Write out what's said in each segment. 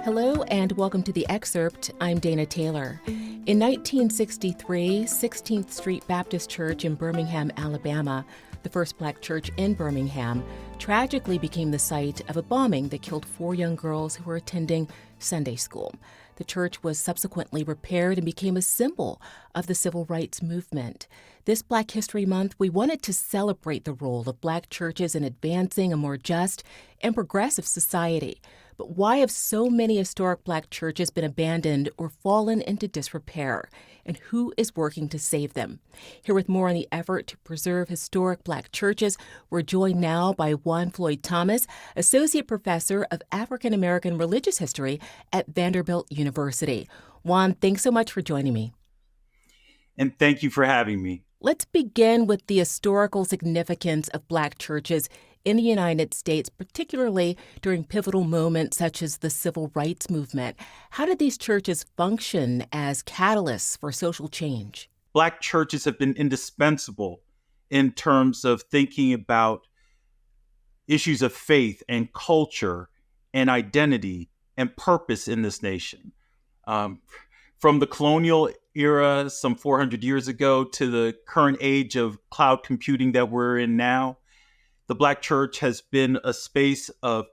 Hello and welcome to The Excerpt. I'm Dana Taylor. In 1963, 16th Street Baptist Church in Birmingham, Alabama, the first black church in Birmingham, tragically became the site of a bombing that killed 4 young girls who were attending Sunday school. The church was subsequently repaired and became a symbol of the civil rights movement. This Black History Month, we wanted to celebrate the role of black churches in advancing a more just and progressive society. But why have so many historic black churches been abandoned or fallen into disrepair? And who is working to save them? Here with more on the effort to preserve historic black churches, we're joined now by Juan Floyd-Thomas, Associate Professor of African American Religious History at Vanderbilt University. Juan, thanks so much for joining me. And thank you for having me. Let's begin with the historical significance of black churches in the United States, particularly during pivotal moments such as the civil rights movement. How did these churches function as catalysts for social change? Black churches have been indispensable in terms of thinking about issues of faith and culture and identity and purpose in this nation. From the colonial era some 400 years ago to the current age of cloud computing that we're in now, the Black church has been a space of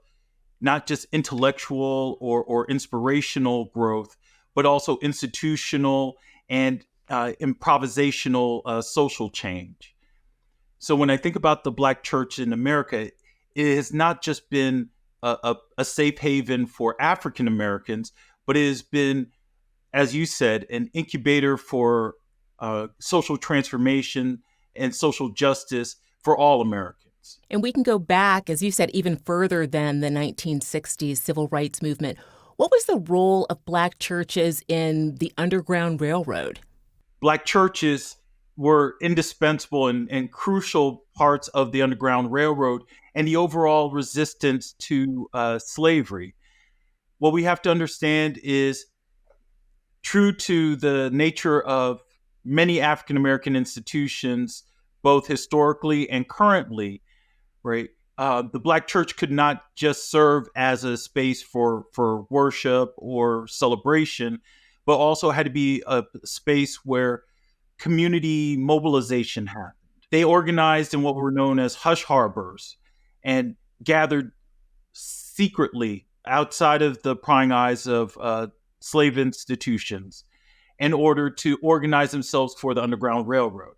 not just intellectual or inspirational growth, but also institutional and improvisational social change. So when I think about the Black church in America, it has not just been a safe haven for African Americans, but it has been, as you said, an incubator for social transformation and social justice for all Americans. And we can go back, as you said, even further than the 1960s civil rights movement. What was the role of black churches in the Underground Railroad? Black churches were indispensable and crucial parts of the Underground Railroad and the overall resistance to slavery. What we have to understand is, true to the nature of many African American institutions, both historically and currently, right? The Black church could not just serve as a space for worship or celebration, but also had to be a space where community mobilization happened. They organized in what were known as hush harbors and gathered secretly outside of the prying eyes of slave institutions in order to organize themselves for the Underground Railroad.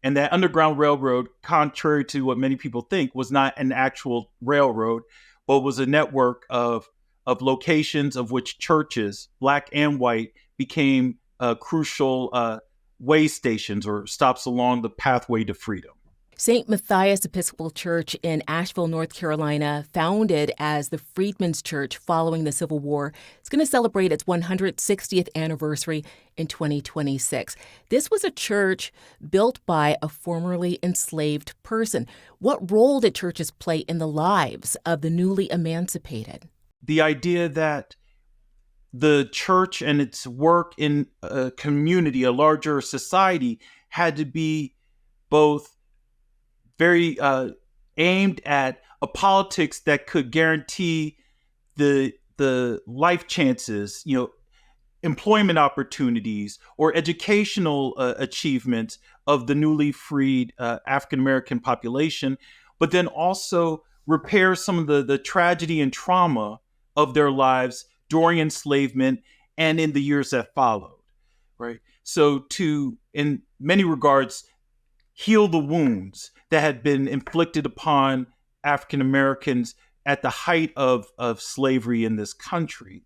And that Underground Railroad, contrary to what many people think, was not an actual railroad, but was a network of locations of which churches, black and white, became crucial way stations or stops along the pathway to freedom. St. Matthias Episcopal Church in Asheville, North Carolina, founded as the Freedmen's Church following the Civil War, is going to celebrate its 160th anniversary in 2026. This was a church built by a formerly enslaved person. What role did churches play in the lives of the newly emancipated? The idea that the church and its work in a community, a larger society, had to be both very aimed at a politics that could guarantee the life chances, employment opportunities or educational achievements of the newly freed African American population, but then also repair some of the tragedy and trauma of their lives during enslavement and in the years that followed, right? So to, in many regards, heal the wounds that had been inflicted upon African Americans at the height of slavery in this country.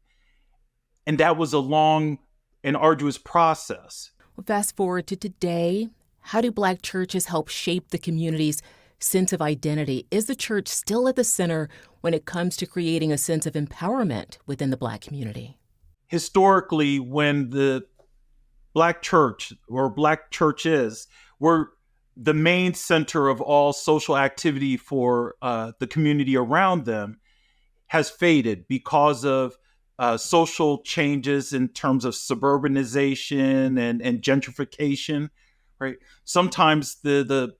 And that was a long and arduous process. Well, fast forward to today. How do black churches help shape the community's sense of identity? Is the church still at the center when it comes to creating a sense of empowerment within the black community? Historically, when the black church or black churches were the main center of all social activity for the community around them, has faded because of social changes in terms of suburbanization and gentrification, right? Sometimes the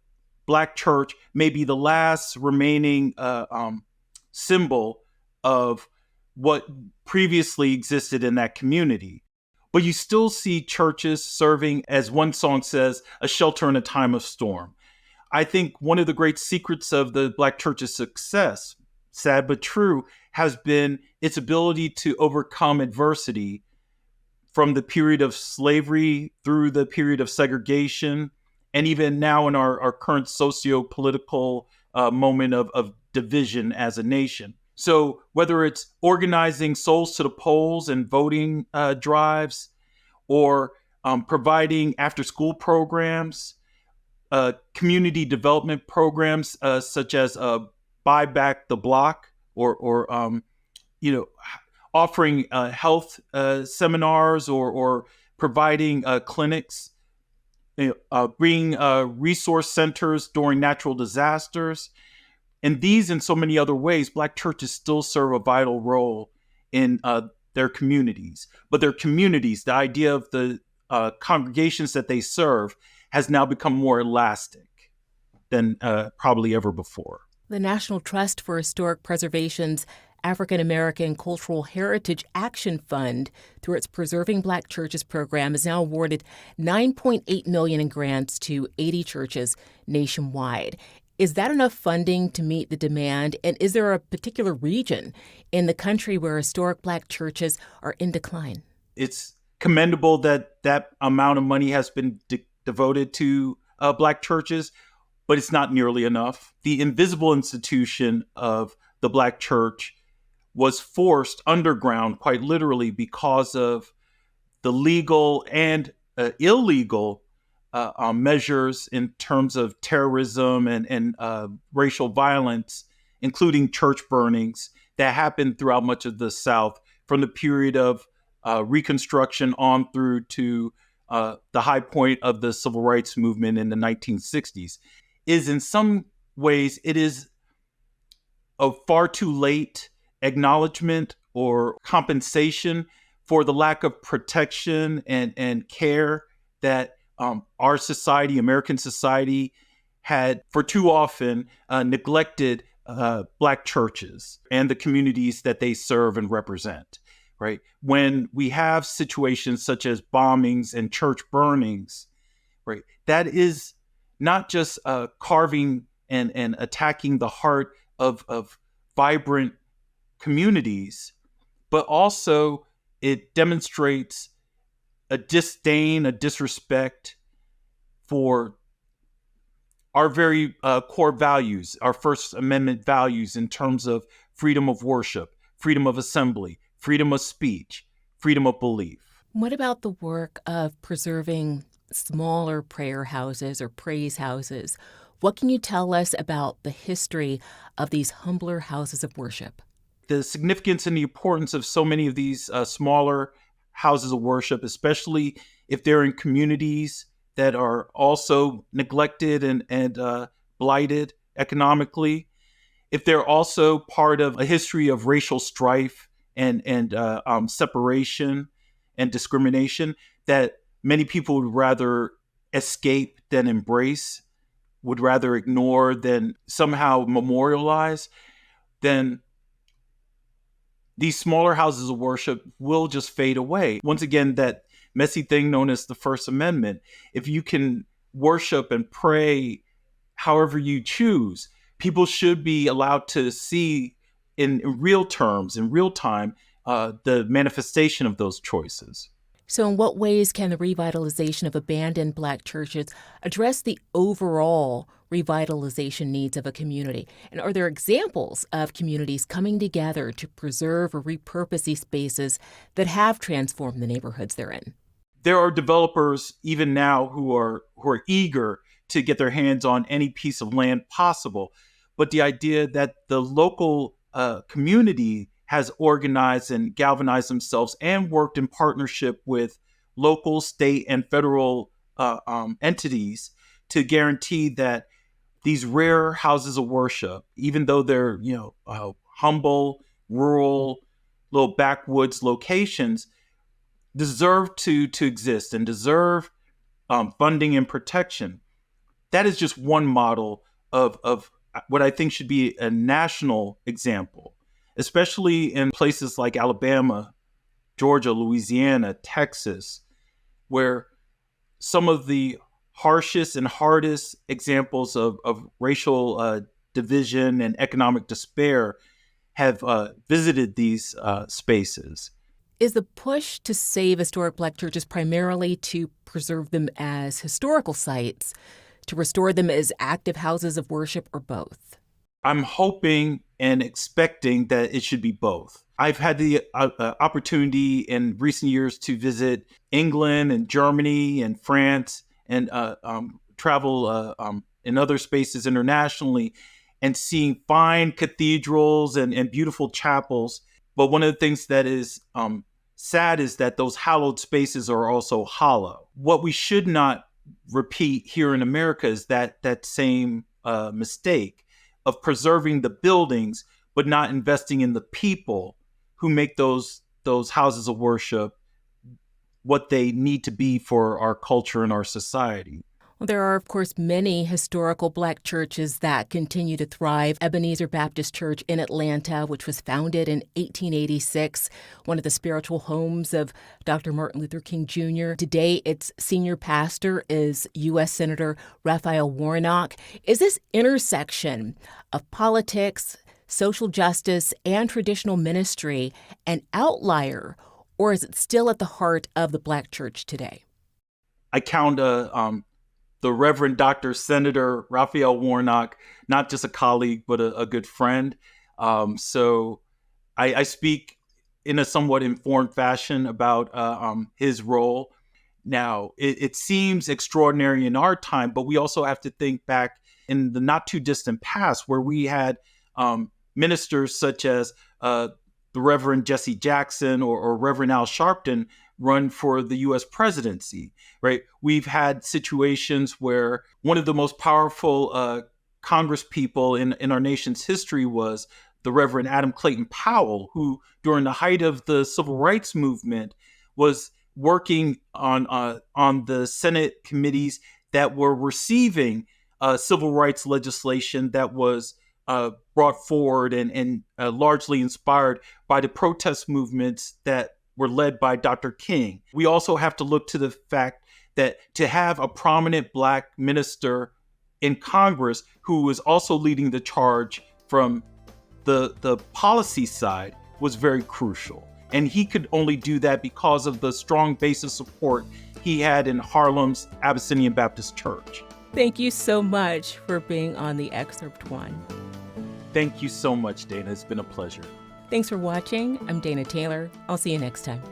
Black church may be the last remaining symbol of what previously existed in that community. But you still see churches serving, as one song says, a shelter in a time of storm. I think one of the great secrets of the Black church's success, sad but true, has been its ability to overcome adversity from the period of slavery through the period of segregation, and even now in our current socio-political moment of division as a nation. So whether it's organizing souls to the polls and voting drives, or providing after-school programs, community development programs such as Buy Back the Block, or you know, offering health seminars, or providing clinics, bringing resource centers during natural disasters. And these and so many other ways, Black churches still serve a vital role in their communities. But their communities, the idea of the congregations that they serve, has now become more elastic than probably ever before. The National Trust for Historic Preservation's African American Cultural Heritage Action Fund, through its Preserving Black Churches program, has now awarded $9.8 million in grants to 80 churches nationwide. Is that enough funding to meet the demand? And is there a particular region in the country where historic Black churches are in decline? It's commendable that that amount of money has been devoted to Black churches, but it's not nearly enough. The invisible institution of the Black church was forced underground, quite literally, because of the legal and illegal measures in terms of terrorism and racial violence, including church burnings that happened throughout much of the South from the period of Reconstruction on through to the high point of the Civil Rights Movement in the 1960s. Is in some ways, it is a far too late acknowledgement or compensation for the lack of protection and care that our society, American society, had for too often neglected Black churches and the communities that they serve and represent, right? When we have situations such as bombings and church burnings, right, that is not just carving and attacking the heart of vibrant communities, but also it demonstrates a disdain, a disrespect for our very core values, our First Amendment values in terms of freedom of worship, freedom of assembly, freedom of speech, freedom of belief. What about the work of preserving smaller prayer houses or praise houses? What can you tell us about the history of these humbler houses of worship? The significance and the importance of so many of these smaller houses of worship, especially if they're in communities that are also neglected and blighted economically, if they're also part of a history of racial strife and separation and discrimination that many people would rather escape than embrace, would rather ignore than somehow memorialize, then these smaller houses of worship will just fade away. Once again, that messy thing known as the First Amendment. If you can worship and pray however you choose, people should be allowed to see in real terms, in real time, the manifestation of those choices. So in what ways can the revitalization of abandoned Black churches address the overall revitalization needs of a community? And are there examples of communities coming together to preserve or repurpose these spaces that have transformed the neighborhoods they're in? There are developers even now who are eager to get their hands on any piece of land possible. But the idea that the local community has organized and galvanized themselves and worked in partnership with local, state, and federal entities to guarantee that these rare houses of worship, even though they're humble, rural, little backwoods locations, deserve to exist and deserve funding and protection. That is just one model of what I think should be a national example. especially in places like Alabama, Georgia, Louisiana, Texas, where some of the harshest and hardest examples of racial division and economic despair have visited these spaces. Is the push to save historic Black churches primarily to preserve them as historical sites, to restore them as active houses of worship, or both? I'm hoping and expecting that it should be both. I've had the opportunity in recent years to visit England and Germany and France and travel in other spaces internationally and seeing fine cathedrals and beautiful chapels. But one of the things that is sad is that those hallowed spaces are also hollow. What we should not repeat here in America is that same mistake of preserving the buildings, but not investing in the people who make those houses of worship what they need to be for our culture and our society. Well, there are, of course, many historical Black churches that continue to thrive. Ebenezer Baptist Church in Atlanta, which was founded in 1886, one of the spiritual homes of Dr. Martin Luther King Jr. Today, its senior pastor is U.S. Senator Raphael Warnock. Is this intersection of politics, social justice, and traditional ministry an outlier, or is it still at the heart of the Black church today? I count the Reverend Dr. Senator Raphael Warnock, not just a colleague, but a good friend. So I speak in a somewhat informed fashion about his role. Now, it seems extraordinary in our time, but we also have to think back in the not too distant past where we had ministers such as the Reverend Jesse Jackson or Reverend Al Sharpton run for the U.S. presidency, right? We've had situations where one of the most powerful Congress people in our nation's history was the Reverend Adam Clayton Powell, who during the height of the civil rights movement was working on the Senate committees that were receiving civil rights legislation that was brought forward and largely inspired by the protest movements that were led by Dr. King. We also have to look to the fact that to have a prominent Black minister in Congress who is also leading the charge from the policy side was very crucial. And he could only do that because of the strong base of support he had in Harlem's Abyssinian Baptist Church. Thank you so much for being on the Excerpt, Juan. Thank you so much, Dana. It's been a pleasure. Thanks for watching. I'm Dana Taylor. I'll see you next time.